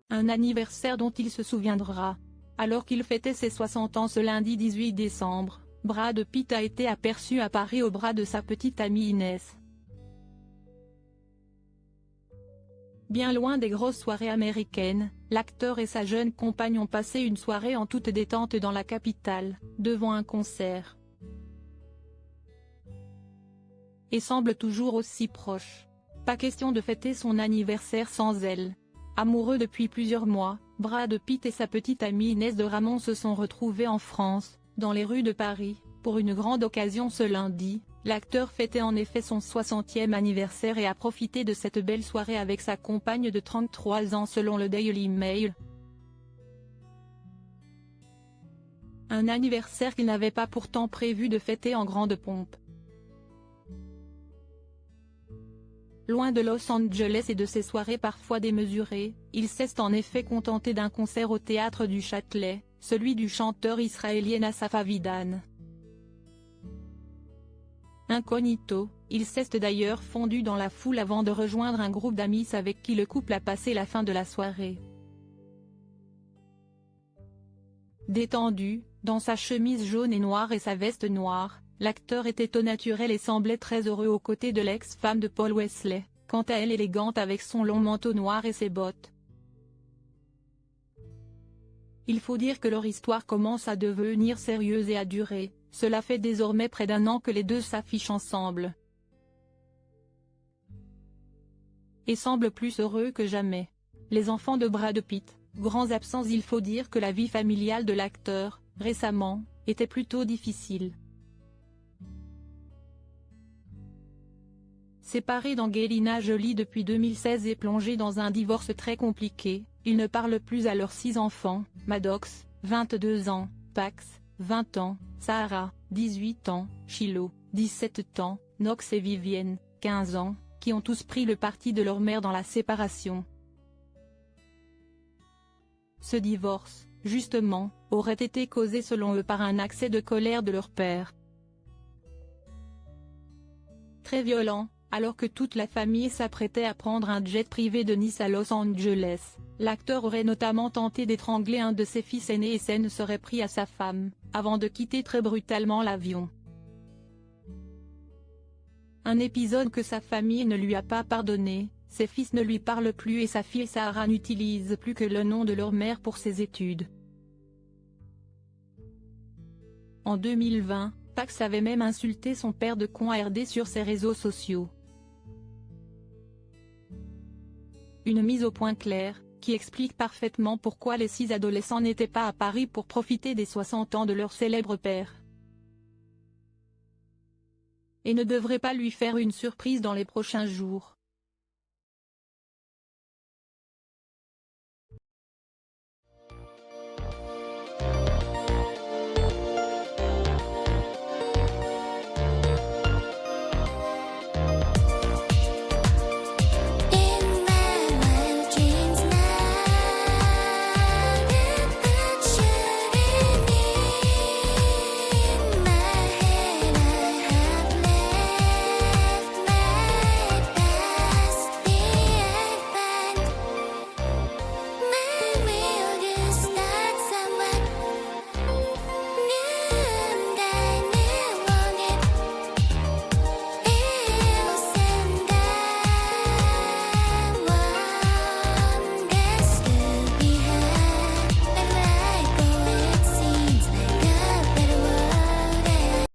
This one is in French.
Un anniversaire dont il se souviendra. Alors qu'il fêtait ses 60 ans ce lundi 18 décembre, Brad Pitt a été aperçu à Paris au bras de sa petite amie Inès. Bien loin des grosses soirées américaines, l'acteur et sa jeune compagne ont passé une soirée en toute détente dans la capitale, devant un concert. Et semblent toujours aussi proches. Pas question de fêter son anniversaire sans elle. Amoureux depuis plusieurs mois, Brad Pitt et sa petite amie Inès de Ramon se sont retrouvés en France, dans les rues de Paris, pour une grande occasion ce lundi. L'acteur fêtait en effet son 60e anniversaire et a profité de cette belle soirée avec sa compagne de 33 ans selon le Daily Mail. Un anniversaire qu'il n'avait pas pourtant prévu de fêter en grande pompe. Loin de Los Angeles et de ses soirées parfois démesurées, il s'est en effet contenté d'un concert au théâtre du Châtelet, celui du chanteur israélien Asaf Avidan. Incognito, il s'est d'ailleurs fondu dans la foule avant de rejoindre un groupe d'amis avec qui le couple a passé la fin de la soirée. Détendu, dans sa chemise jaune et noire et sa veste noire, l'acteur était au naturel et semblait très heureux aux côtés de l'ex-femme de Paul Wesley, quant à elle élégante avec son long manteau noir et ses bottes. Il faut dire que leur histoire commence à devenir sérieuse et à durer, cela fait désormais près d'un an que les deux s'affichent ensemble. Et semblent plus heureux que jamais. Les enfants de Brad Pitt, grands absents. Il faut dire que la vie familiale de l'acteur, récemment, était plutôt difficile. Séparé d'Angelina Jolie depuis 2016 et plongé dans un divorce très compliqué, ils ne parlent plus à leurs 6 enfants, Maddox, 22 ans, Pax, 20 ans, Sahara, 18 ans, Shiloh, 17 ans, Knox et Vivienne, 15 ans, qui ont tous pris le parti de leur mère dans la séparation. Ce divorce, justement, aurait été causé selon eux par un accès de colère de leur père. Très violent, alors que toute la famille s'apprêtait à prendre un jet privé de Nice à Los Angeles, l'acteur aurait notamment tenté d'étrangler un de ses fils aînés et s'en serait pris à sa femme, avant de quitter très brutalement l'avion. Un épisode que sa famille ne lui a pas pardonné, ses fils ne lui parlent plus et sa fille Sahara n'utilise plus que le nom de leur mère pour ses études. En 2020, Pax avait même insulté son père de con à RD sur ses réseaux sociaux. Une mise au point claire, qui explique parfaitement pourquoi les 6 adolescents n'étaient pas à Paris pour profiter des 60 ans de leur célèbre père. Et ne devrait pas lui faire une surprise dans les prochains jours.